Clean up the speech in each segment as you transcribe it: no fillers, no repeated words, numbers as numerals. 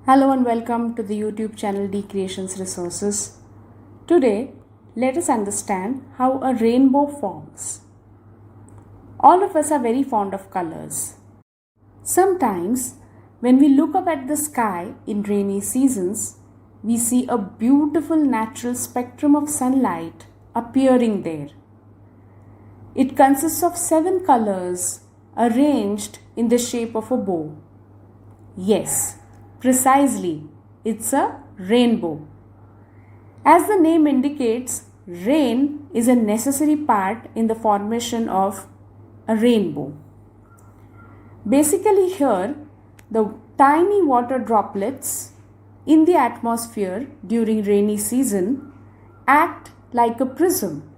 Hello and welcome to the YouTube channel D Creations Resources. Today, let us understand how a rainbow forms. All of us are very fond of colors. Sometimes, when we look up at the sky in rainy seasons, we see a beautiful natural spectrum of sunlight appearing there. It consists of 7 colors arranged in the shape of a bow. Yes, precisely, it's a rainbow. As the name indicates, rain is a necessary part in the formation of a rainbow. Basically here, the tiny water droplets in the atmosphere during rainy season act like a prism.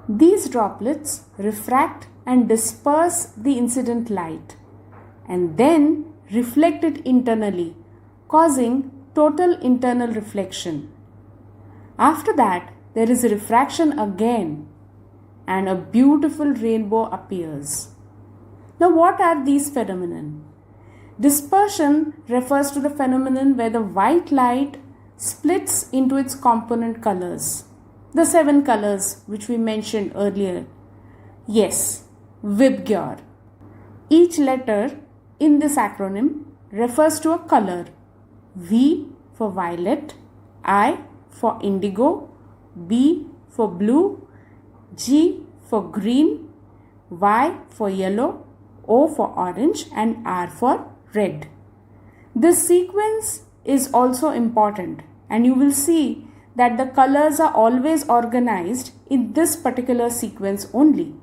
These droplets refract and disperse the incident light and then reflect it internally, causing total internal reflection. After that, there is a refraction again and a beautiful rainbow appears. Now, what are these phenomena? Dispersion refers to the phenomenon where the white light splits into its component colors, the 7 colors which we mentioned earlier. Yes, Vibgyor. Each letter in this acronym refers to a color. V for violet, I for indigo, B for blue, G for green, Y for yellow, O for orange and R for red. This sequence is also important and you will see that the colors are always organized in this particular sequence only.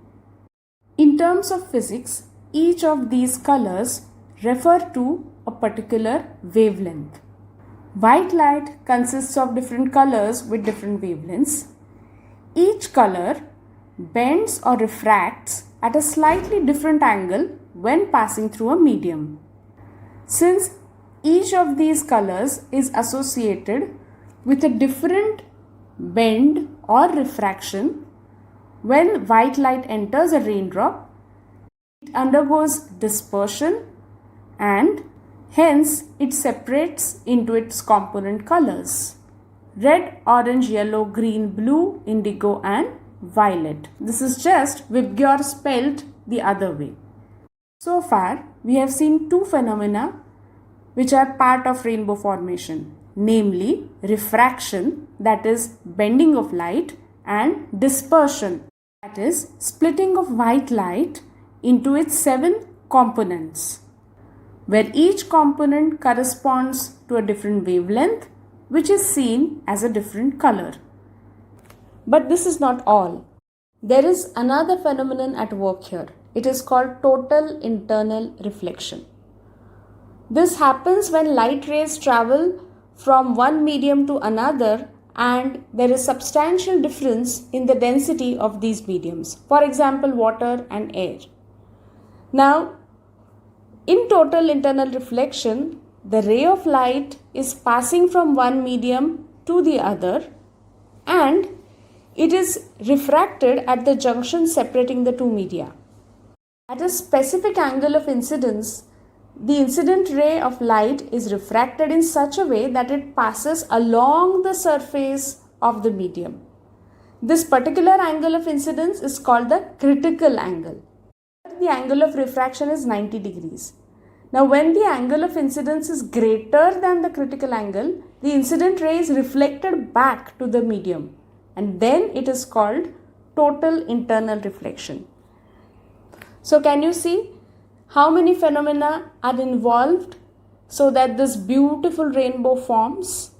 In terms of physics, each of these colors refer to a particular wavelength. White light consists of different colors with different wavelengths. Each color bends or refracts at a slightly different angle when passing through a medium. Since each of these colors is associated with a different bend or refraction, when white light enters a raindrop, it undergoes dispersion and hence it separates into its component colors: red, orange, yellow, green, blue, indigo and violet. This is just Vibgyor spelled the other way. So far, we have seen 2 phenomena which are part of rainbow formation, namely refraction, that is bending of light, and dispersion, that is splitting of white light into its 7 components, where each component corresponds to a different wavelength which is seen as a different color. But this is not all. There is another phenomenon at work here. It is called total internal reflection. This happens when light rays travel from one medium to another and there is substantial difference in the density of these mediums. For example, water and air. Now, in total internal reflection, the ray of light is passing from one medium to the other and it is refracted at the junction separating the 2 media. At a specific angle of incidence, the incident ray of light is refracted in such a way that it passes along the surface of the medium. This particular angle of incidence is called the critical angle. The angle of refraction is 90 degrees. Now, when the angle of incidence is greater than the critical angle, the incident ray is reflected back to the medium and then it is called total internal reflection. So, can you see how many phenomena are involved so that this beautiful rainbow forms?